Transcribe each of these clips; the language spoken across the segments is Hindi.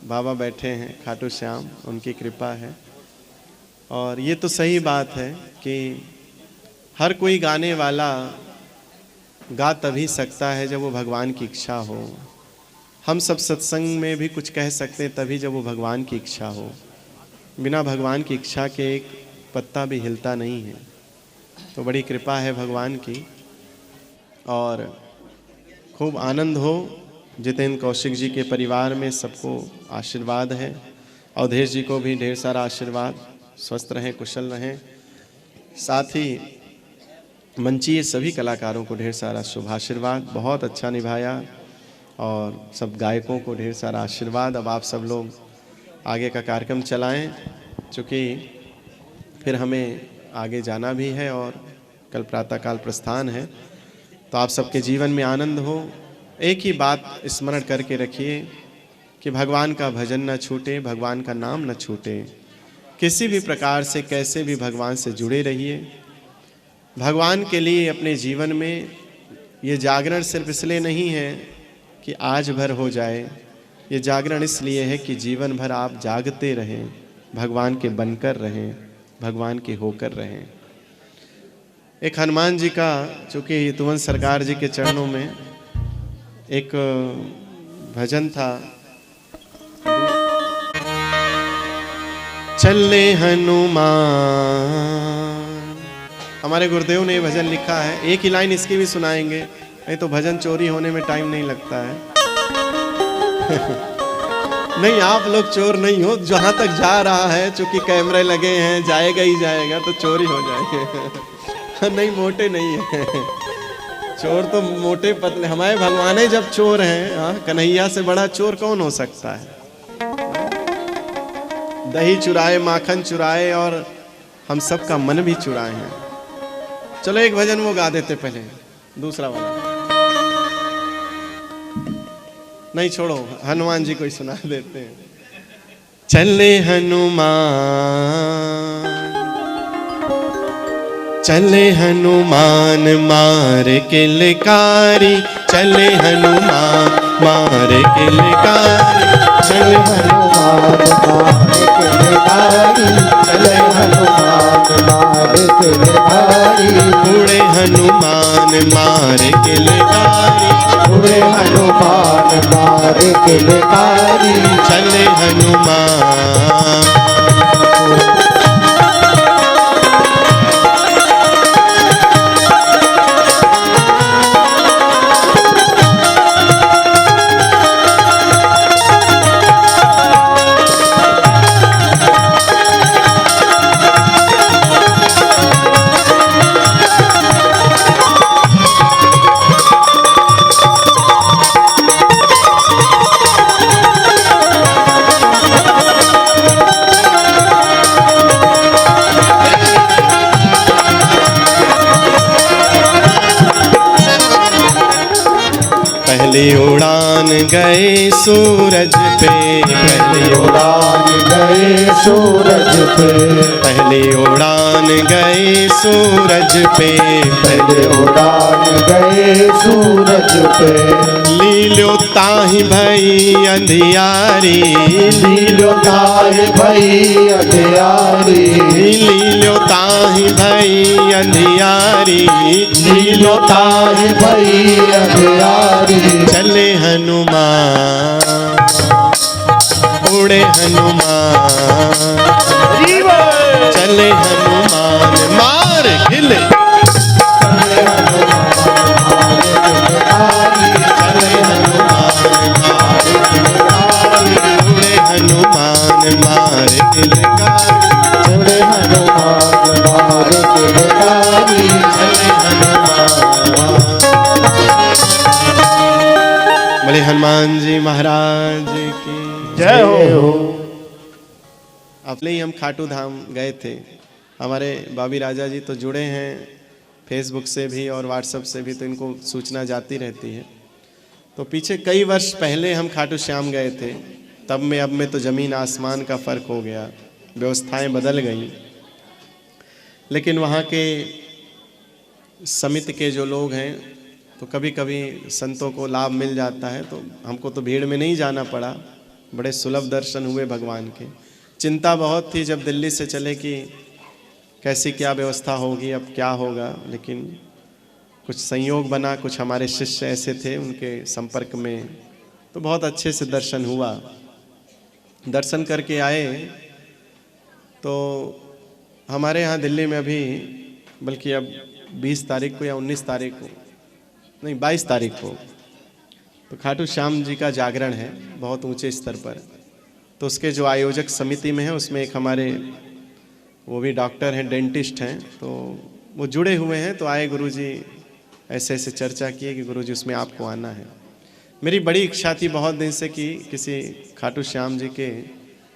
बाबा बैठे हैं, खाटू श्याम, उनकी कृपा है। और ये तो सही बात है कि हर कोई गाने वाला गा तभी सकता है जब वो भगवान की इच्छा हो। हम सब सत्संग में भी कुछ कह सकते हैं तभी जब वो भगवान की इच्छा हो। बिना भगवान की इच्छा के एक पत्ता भी हिलता नहीं है। तो बड़ी कृपा है भगवान की। और खूब आनंद हो। जितेंद्र कौशिक जी के परिवार में सबको आशीर्वाद है। अवधेश जी को भी ढेर सारा आशीर्वाद, स्वस्थ रहें, कुशल रहें। साथ ही मंचीय सभी कलाकारों को ढेर सारा शुभाशीर्वाद, बहुत अच्छा निभाया। और सब गायकों को ढेर सारा आशीर्वाद। अब आप सब लोग आगे का कार्यक्रम चलाएं, चूँकि फिर हमें आगे जाना भी है और कल प्रातःकाल प्रस्थान है। तो आप सबके जीवन में आनंद हो। एक ही बात स्मरण करके रखिए कि भगवान का भजन न छूटे, भगवान का नाम न छूटे। किसी भी प्रकार से कैसे भी भगवान से जुड़े रहिए। भगवान के लिए अपने जीवन में ये जागरण सिर्फ इसलिए नहीं है कि आज भर हो जाए, ये जागरण इसलिए है कि जीवन भर आप जागते रहें, भगवान के बनकर रहें, भगवान के होकर रहें। एक हनुमान जी का, चूँकि तुमन सरकार जी के चरणों में एक भजन था, चले हनुमान। हमारे गुरुदेव ने ये भजन लिखा है। एक ही लाइन इसकी भी सुनाएंगे, नहीं तो भजन चोरी होने में टाइम नहीं लगता है। नहीं, आप लोग चोर नहीं हो। जहां तक जा रहा है, चूंकि कैमरे लगे हैं, जाएगा ही जाएगा, तो चोरी हो जाएंगे। नहीं, मोटे नहीं है चोर, तो मोटे पतले। हमारे भगवान ही जब चोर हैं, कन्हैया से बड़ा चोर कौन हो सकता है। दही चुराए, माखन चुराए और हम सबका मन भी चुराए हैं। चलो एक भजन वो गा देते पहले, दूसरा वाला। नहीं छोड़ो, हनुमान जी को ही सुना देते हैं। चले हनुमान, चले हनुमान मार किलकारी, चले हनुमान मार किलकारी, चले हनुमान मार किलकारी, चले हनुमान मार किलकारी, उड़े हनुमान मार किलकारी, उड़े हनुमान मार किलकारी, चले हनुमान। पहली उड़ान गए सूरज पे, पहली उड़ान गए सूरज पे, पहली उड़ान गए सूरज पे, पहली उड़ान गए सूरज पे, लीलो ताहि भई अंधियारी, लीलो ताहि भई अंधियारी, लीलो ताहि भई अंधियारी, लीलो ताहि भई अंधियारी, चले हनुमान, उड़े हनुमान, चले हनुमान मार खिले, चले हनुमान, उड़े हनुमान मार किलकारी, चले हनुमान मार किलकारी, चले हनुमान। बोले हनुमान जी महाराज की जय हो। अपने ही हम खाटू धाम गए थे। हमारे बाबी राजा जी तो जुड़े हैं फेसबुक से भी और व्हाट्सएप से भी, तो इनको सूचना जाती रहती है। तो पीछे कई वर्ष पहले हम खाटू श्याम गए थे। तब में अब में तो ज़मीन आसमान का फ़र्क हो गया, व्यवस्थाएं बदल गई। लेकिन वहाँ के समिति के जो लोग हैं, तो कभी कभी संतों को लाभ मिल जाता है। तो हमको तो भीड़ में नहीं जाना पड़ा, बड़े सुलभ दर्शन हुए भगवान के। चिंता बहुत थी जब दिल्ली से चले कि कैसी क्या व्यवस्था होगी, अब क्या होगा, लेकिन कुछ संयोग बना, कुछ हमारे शिष्य ऐसे थे उनके संपर्क में, तो बहुत अच्छे से दर्शन हुआ। दर्शन करके आए तो हमारे यहाँ दिल्ली में अभी, बल्कि अब 20 तारीख को या 19 तारीख को, नहीं 22 तारीख को, तो खाटू श्याम जी का जागरण है बहुत ऊंचे स्तर पर। तो उसके जो आयोजक समिति में है उसमें एक हमारे वो भी डॉक्टर हैं, डेंटिस्ट हैं, तो वो जुड़े हुए हैं। तो आए गुरुजी, ऐसे ऐसे चर्चा किए कि गुरुजी उसमें आपको आना है। मेरी बड़ी इच्छा थी बहुत दिन से कि किसी खाटू श्याम जी के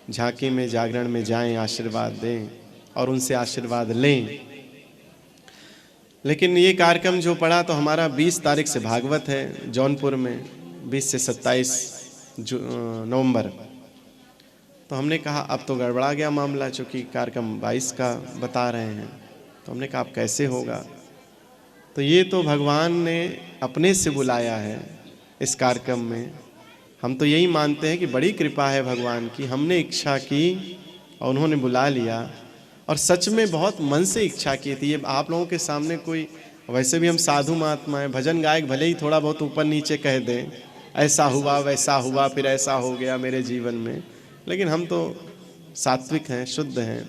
झांकी में, जागरण में जाएं, आशीर्वाद दें और उनसे आशीर्वाद लें। लेकिन ये कार्यक्रम जो पड़ा तो हमारा 20 तारीख से भागवत है जौनपुर में, 20 से 27 नवंबर। तो हमने कहा अब तो गड़बड़ा गया मामला, चूँकि कार्यक्रम 22 का बता रहे हैं। तो हमने कहा अब कैसे होगा। तो ये तो भगवान ने अपने से बुलाया है इस कार्यक्रम में। हम तो यही मानते हैं कि बड़ी कृपा है भगवान की, हमने इच्छा की और उन्होंने बुला लिया। और सच में बहुत मन से इच्छा की थी। ये आप लोगों के सामने कोई, वैसे भी हम साधु महात्मा हैं, भजन गायक भले ही थोड़ा बहुत ऊपर नीचे कह दें, ऐसा हुआ वैसा हुआ फिर ऐसा हो गया मेरे जीवन में, लेकिन हम तो सात्विक हैं, शुद्ध हैं।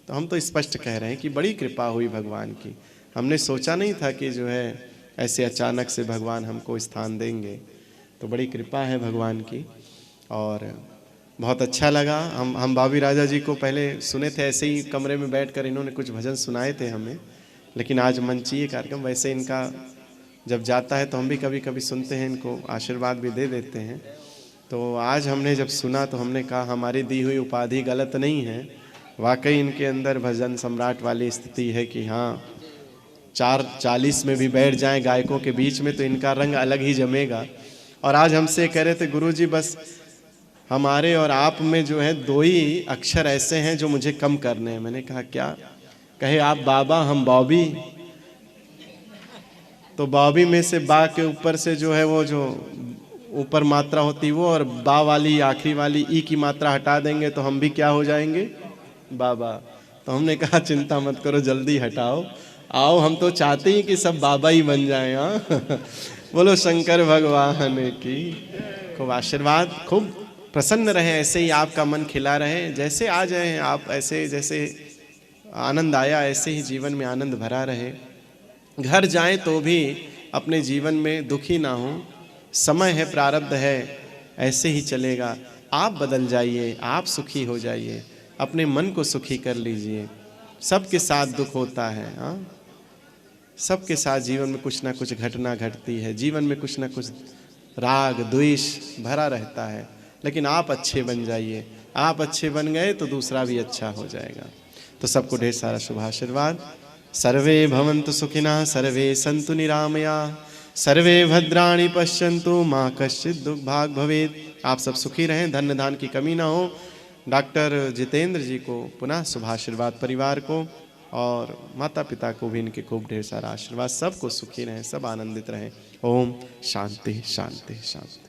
तो हम तो स्पष्ट कह रहे हैं कि बड़ी कृपा हुई भगवान की। हमने सोचा नहीं था कि जो है ऐसे अचानक से भगवान हमको स्थान देंगे। तो बड़ी कृपा है भगवान की और बहुत अच्छा लगा। हम बाबी राजा जी को पहले सुने थे, ऐसे ही कमरे में बैठकर इन्होंने कुछ भजन सुनाए थे हमें, लेकिन आज मंचीय कार्यक्रम, वैसे इनका जब जाता है तो हम भी कभी कभी सुनते हैं, इनको आशीर्वाद भी दे देते हैं। तो आज हमने जब सुना तो हमने कहा हमारी दी हुई उपाधि गलत नहीं है, वाकई इनके अंदर भजन सम्राट वाली स्थिति है कि हाँ 4:40 में भी बैठ जाएं गायकों के बीच में तो इनका रंग अलग ही जमेगा। और आज हमसे कह रहे थे गुरुजी बस हमारे और आप में जो है 2 ही अक्षर ऐसे हैं जो मुझे कम करने हैं। मैंने कहा क्या? कहे आप बाबा हम बॉबी। तो बॉबी में से बा के ऊपर से जो है वो जो ऊपर मात्रा होती वो, और बा वाली आखिरी वाली ई की मात्रा हटा देंगे तो हम भी क्या हो जाएंगे? बाबा। तो हमने कहा चिंता मत करो, जल्दी हटाओ, आओ, हम तो चाहते ही कि सब बाबा ही बन जाएं। हाँ बोलो शंकर भगवान की खूब आशीर्वाद, खूब प्रसन्न रहे, ऐसे ही आपका मन खिला रहे, जैसे आ जाए आप, ऐसे जैसे आनंद आया ऐसे ही जीवन में आनंद भरा रहे। घर जाएं तो भी अपने जीवन में दुखी ना हो, समय है, प्रारब्ध है, ऐसे ही चलेगा। आप बदल जाइए, आप सुखी हो जाइए, अपने मन को सुखी कर लीजिए। सबके साथ दुख होता है, हाँ, सबके साथ जीवन में कुछ ना कुछ घटना घटती है, जीवन में कुछ ना कुछ राग द्वेष भरा रहता है, लेकिन आप अच्छे बन जाइए। आप अच्छे बन गए तो दूसरा भी अच्छा हो जाएगा। तो सबको ढेर सारा शुभ आशीर्वाद। सर्वे भवन्तु सुखिनः, सर्वे सन्तु निरामया, सर्वे भद्राणि पश्यन्तु मा कश्चित् दुर्भाग् भवेत्। आप सब सुखी रहें, धन धान की कमी ना हो। डॉक्टर जितेंद्र जी को पुनः शुभ आशीर्वाद, परिवार को और माता पिता को भी इनके खूब ढेर सारा आशीर्वाद। सबको सुखी रहें, सब आनंदित रहें। ओम शांति शांति शांति।